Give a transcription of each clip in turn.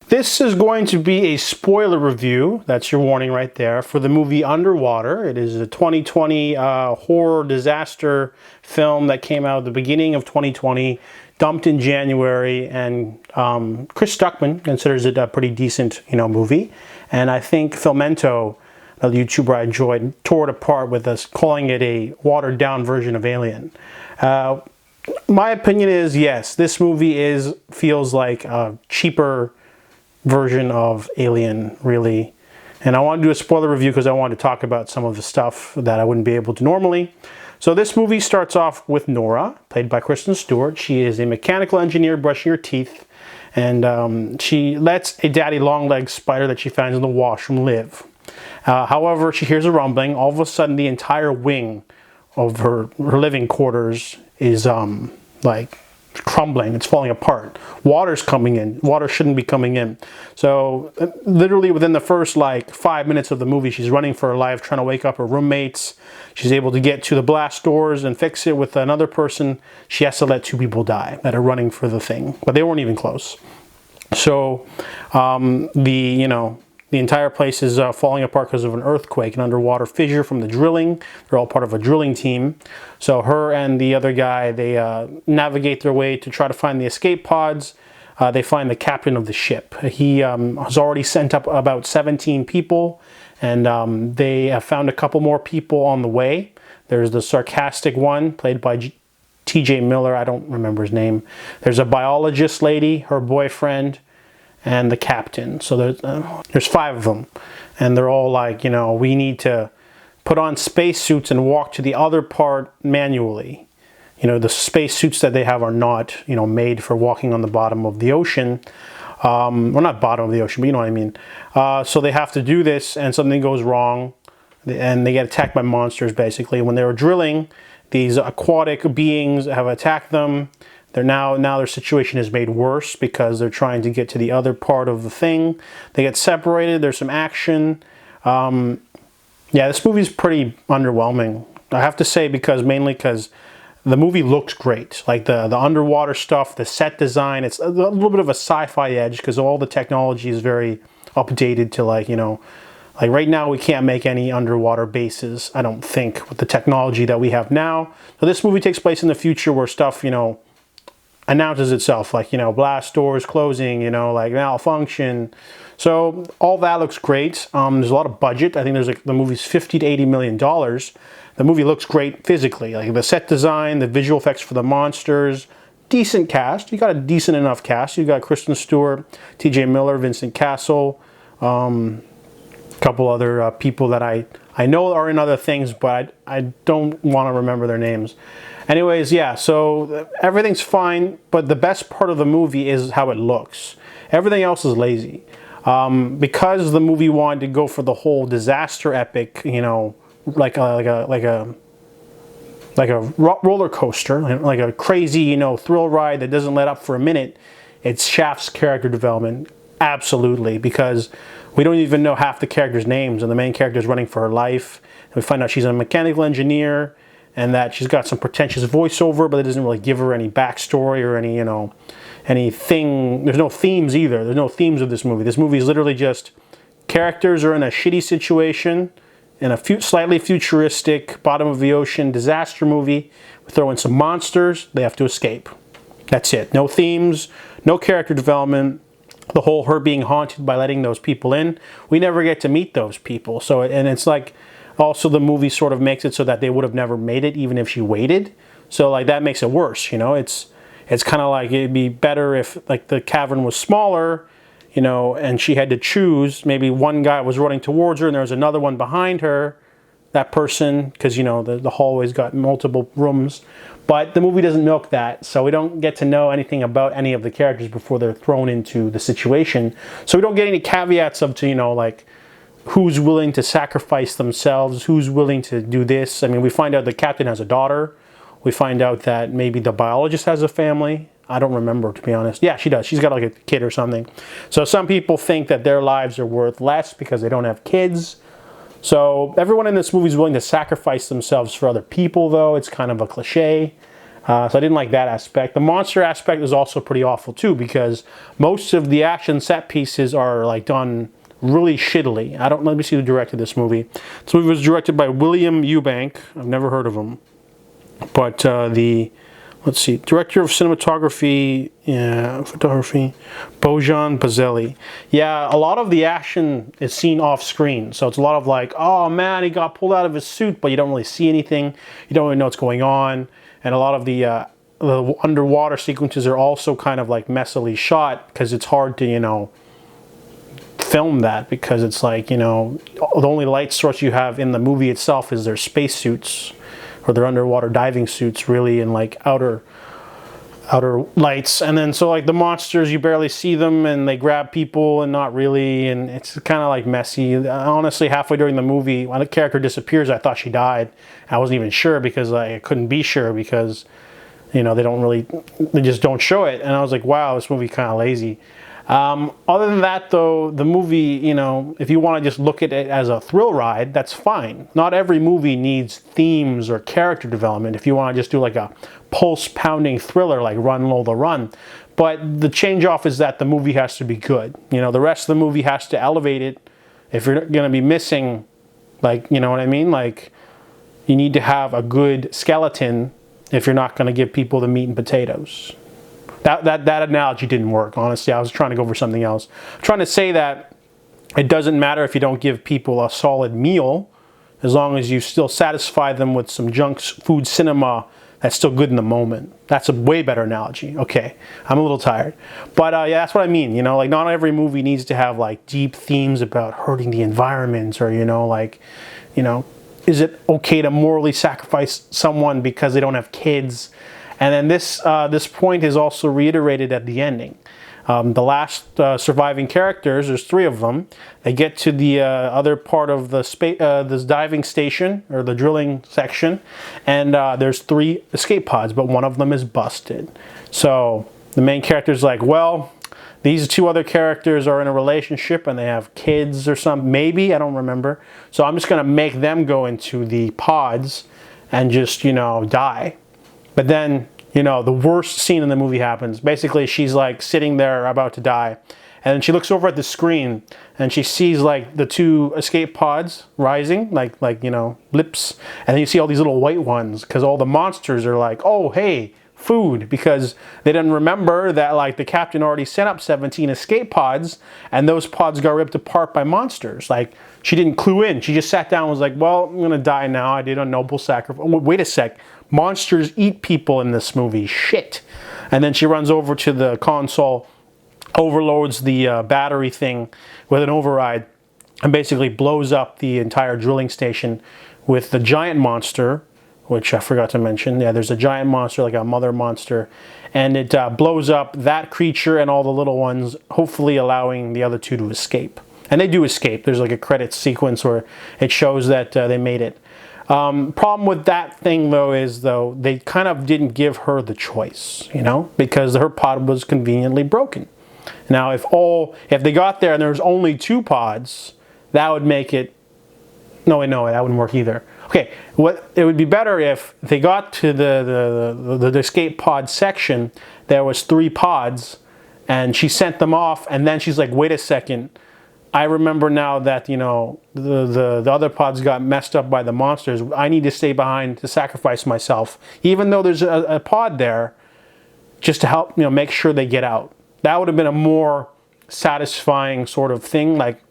This is going to be a spoiler review, that's your warning right there, for the movie Underwater. It is a 2020 horror disaster film that came out at the beginning of 2020, dumped in January, and Chris Stuckman considers it a pretty decent, movie. And I think Filmento, the YouTuber I enjoyed, tore it apart with us calling it a watered-down version of Alien. My opinion is, yes, this movie feels like a cheaper version of Alien, really. And I want to do a spoiler review because I want to talk about some of the stuff that I wouldn't be able to normally. So this movie starts off with Nora, played by Kristen Stewart. She is a mechanical engineer brushing her teeth, and she lets a daddy long-legged spider that she finds in the washroom live. However, she hears a rumbling. All of a sudden, the entire wing of her living quarters is like crumbling. It's falling apart. Water's coming in. Water shouldn't be coming in. So literally within the first 5 minutes of the movie, she's running for her life, trying to wake up her roommates. She's able to get to the blast doors and fix it with another person. She has to let 2 people die that are running for the thing, but they weren't even close. So the entire place is falling apart because of an earthquake, an underwater fissure from the drilling. They're all part of a drilling team. So her and the other guy, they navigate their way to try to find the escape pods. They find the captain of the ship. He has already sent up about 17 people, and they have found a couple more people on the way. There's the sarcastic one, played by TJ Miller. I don't remember his name. There's a biologist lady, her boyfriend, and the captain. So there's 5 of them, and they're all like, we need to put on spacesuits and walk to the other part manually. The spacesuits that they have are not, made for walking on the bottom of the ocean. Well, not bottom of the ocean, but you know what I mean. So they have to do this, and something goes wrong, and they get attacked by monsters, basically. When they were drilling, these aquatic beings have attacked them. Now their situation is made worse because they're trying to get to the other part of the thing. They get separated. There's some action. Yeah, this movie's pretty underwhelming, I have to say, mainly because the movie looks great. Like the underwater stuff, the set design, it's a little bit of a sci-fi edge because all the technology is very updated to like right now we can't make any underwater bases, I don't think, with the technology that we have now. So this movie takes place in the future where stuff, announces itself, like, blast doors closing, like malfunction. So all that looks great. There's a lot of budget. I think the movie's $50 to $80 million. The movie looks great physically, like the set design, the visual effects for the monsters, decent cast. You got a decent enough cast. You got Kristen Stewart, TJ Miller, Vincent Castle, a couple other people that I know are in other things, but I don't want to remember their names. Anyways, yeah, so everything's fine, but the best part of the movie is how it looks. Everything else is lazy. Because the movie wanted to go for the whole disaster epic, like a roller coaster, like a crazy, thrill ride that doesn't let up for a minute, it shafts character development, absolutely, because we don't even know half the characters' names, and the main character is running for her life. And we find out she's a mechanical engineer, and that she's got some pretentious voiceover, but it doesn't really give her any backstory or any, anything. There's no themes either. There's no themes of this movie. This movie is literally just characters are in a shitty situation in a slightly futuristic bottom of the ocean disaster movie. We throw in some monsters. They have to escape. That's it. No themes, no character development. The whole her being haunted by letting those people in. We never get to meet those people. So, and it's like, also the movie sort of makes it so that they would have never made it even if she waited. So like that makes it worse, It's kind of like it'd be better if like the cavern was smaller, and she had to choose. Maybe one guy was running towards her and there was another one behind her, that person, because the hallway's got multiple rooms. But the movie doesn't milk that, so we don't get to know anything about any of the characters before they're thrown into the situation. So we don't get any caveats of like who's willing to sacrifice themselves, who's willing to do this. I mean, we find out the captain has a daughter. We find out that maybe the biologist has a family. I don't remember, to be honest. Yeah, she does. She's got like a kid or something. So some people think that their lives are worth less because they don't have kids. So everyone in this movie is willing to sacrifice themselves for other people, though. It's kind of a cliche. So I didn't like that aspect. The monster aspect is also pretty awful too, because most of the action set pieces are like done really shittily. Let me see who directed this movie. This movie was directed by William Eubank. I've never heard of him. But let's see, director of cinematography, photography, Bojan Bazelli. Yeah, a lot of the action is seen off screen. So it's a lot of like, oh man, he got pulled out of his suit, but you don't really see anything. You don't really know what's going on. And a lot of the underwater sequences are also kind of like messily shot, because it's hard to, you know, film that, because it's like, you know, the only light source you have in the movie itself is their spacesuits or their underwater diving suits, really, and like outer lights. And then so like the monsters, you barely see them, and they grab people and not really, and it's kind of like messy. Honestly, halfway during the movie, when a character disappears, I thought she died. I wasn't even sure, because I couldn't be sure, because, you know, they just don't show it. And I was like, wow, this movie kind of lazy. Other than that, though, the movie, you know, if you want to just look at it as a thrill ride, that's fine. Not every movie needs themes or character development if you want to just do like a pulse-pounding thriller like Run, Lola, Run. But the change-off is that the movie has to be good. You know, the rest of the movie has to elevate it. If you're going to be missing, like, you know what I mean? Like, you need to have a good skeleton if you're not going to give people the meat and potatoes. That analogy didn't work, honestly. I was trying to go for something else. I'm trying to say that it doesn't matter if you don't give people a solid meal, as long as you still satisfy them with some junk food cinema that's still good in the moment. That's a way better analogy. Okay, I'm a little tired. But yeah, that's what I mean. You know, like, not every movie needs to have like deep themes about hurting the environment, or, you know, like, you know, is it okay to morally sacrifice someone because they don't have kids? And then this point is also reiterated at the ending. The last surviving characters, there's 3 of them. They get to the other part of the this diving station, or the drilling section, and there's 3 escape pods, but one of them is busted. So the main character's like, well, these 2 other characters are in a relationship and they have kids or something, maybe, I don't remember. So I'm just gonna make them go into the pods and just, you know, die. But then, you know, the worst scene in the movie happens. Basically, she's like sitting there about to die, and then she looks over at the screen and she sees like the 2 escape pods rising, like you know, blips, and then you see all these little white ones, because all the monsters are like, oh hey, food, because they didn't remember that like the captain already sent up 17 escape pods, and those pods got ripped apart by monsters. Like, she didn't clue in. She just sat down and was like, well, I'm gonna die now. I did a noble sacrifice. Wait a sec. Monsters eat people in this movie. Shit. And then she runs over to the console, overloads the battery thing with an override, and basically blows up the entire drilling station with the giant monster, which I forgot to mention. Yeah, there's a giant monster, like a mother monster, and it blows up that creature and all the little ones, hopefully allowing the other 2 to escape. And they do escape. There's like a credit sequence where it shows that they made it. Problem with that thing, though, is they kind of didn't give her the choice, you know, because her pod was conveniently broken. Now, if they got there and there was only 2 pods, that would make it. No, that wouldn't work either. Okay, it would be better if they got to the escape pod section. There was 3 pods, and she sent them off, and then she's like, wait a second. I remember now that, you know, the other pods got messed up by the monsters. I need to stay behind to sacrifice myself, even though there's a pod there, just to help, you know, make sure they get out. That would have been a more satisfying sort of thing. Like,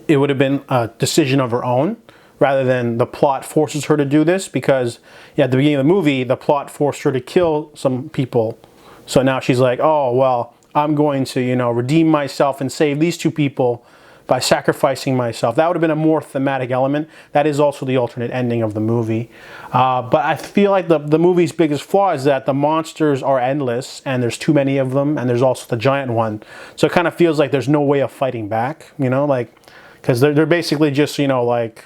it would have been a decision of her own, rather than the plot forces her to do this, because yeah, at the beginning of the movie, the plot forced her to kill some people. So now she's like, oh, well, I'm going to, you know, redeem myself and save these 2 people by sacrificing myself. That would have been a more thematic element. That is also the alternate ending of the movie. But I feel like the movie's biggest flaw is that the monsters are endless, and there's too many of them, and there's also the giant one. So it kind of feels like there's no way of fighting back, you know, like, because they're basically just, you know, like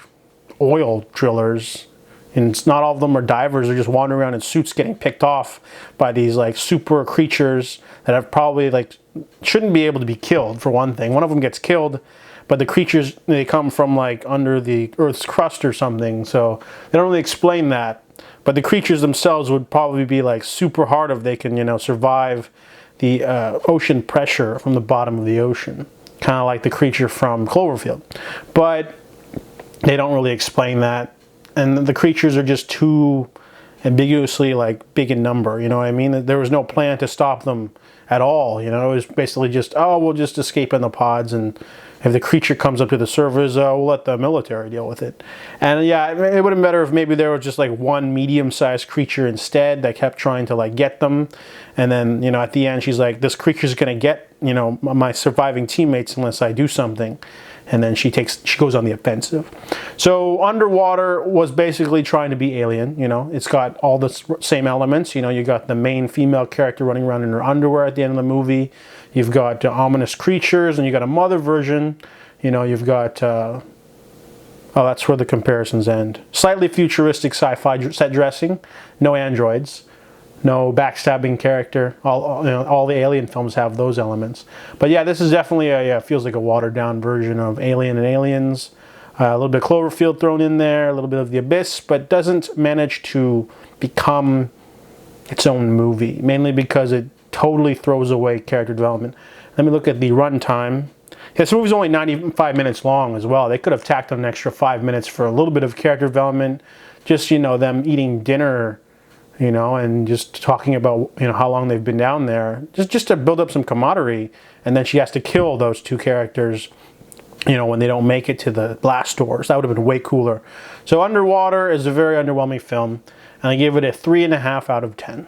oil drillers. And it's not all of them are divers. They're just wandering around in suits getting picked off by these like super creatures that have probably like shouldn't be able to be killed, for one thing. One of them gets killed, but the creatures, they come from like under the Earth's crust or something, so they don't really explain that. But the creatures themselves would probably be like super hard if they can, you know, survive the ocean pressure from the bottom of the ocean. Kind of like the creature from Cloverfield. But they don't really explain that. And the creatures are just too ambiguously like big in number, you know what I mean? There was no plan to stop them at all, you know? It was basically just, oh, we'll just escape in the pods, and if the creature comes up to the surface, we'll let the military deal with it. And yeah, it would have been better if maybe there was just like one medium-sized creature instead that kept trying to like get them. And then, you know, at the end, she's like, this creature's gonna get, you know, my surviving teammates unless I do something. And then she goes on the offensive. So Underwater was basically trying to be Alien, you know. It's got all the same elements. You know, you got the main female character running around in her underwear at the end of the movie. You've got ominous creatures, and you got a mother version. You know, you've got, oh, that's where the comparisons end. Slightly futuristic sci-fi set dressing. No androids. No backstabbing character. You know, all the Alien films have those elements. But yeah, this is definitely feels like a watered down version of Alien and Aliens. A little bit of Cloverfield thrown in there, a little bit of The Abyss, but doesn't manage to become its own movie, mainly because it totally throws away character development. Let me look at the runtime. Yeah, this movie's only 95 minutes long as well. They could have tacked on an extra 5 minutes for a little bit of character development, just, you know, them eating dinner, you know, and just talking about, you know, how long they've been down there, just to build up some camaraderie. And then she has to kill those two characters, you know, when they don't make it to the blast doors. That would have been way cooler. So Underwater is a very underwhelming film, and I gave it a 3.5 out of 10.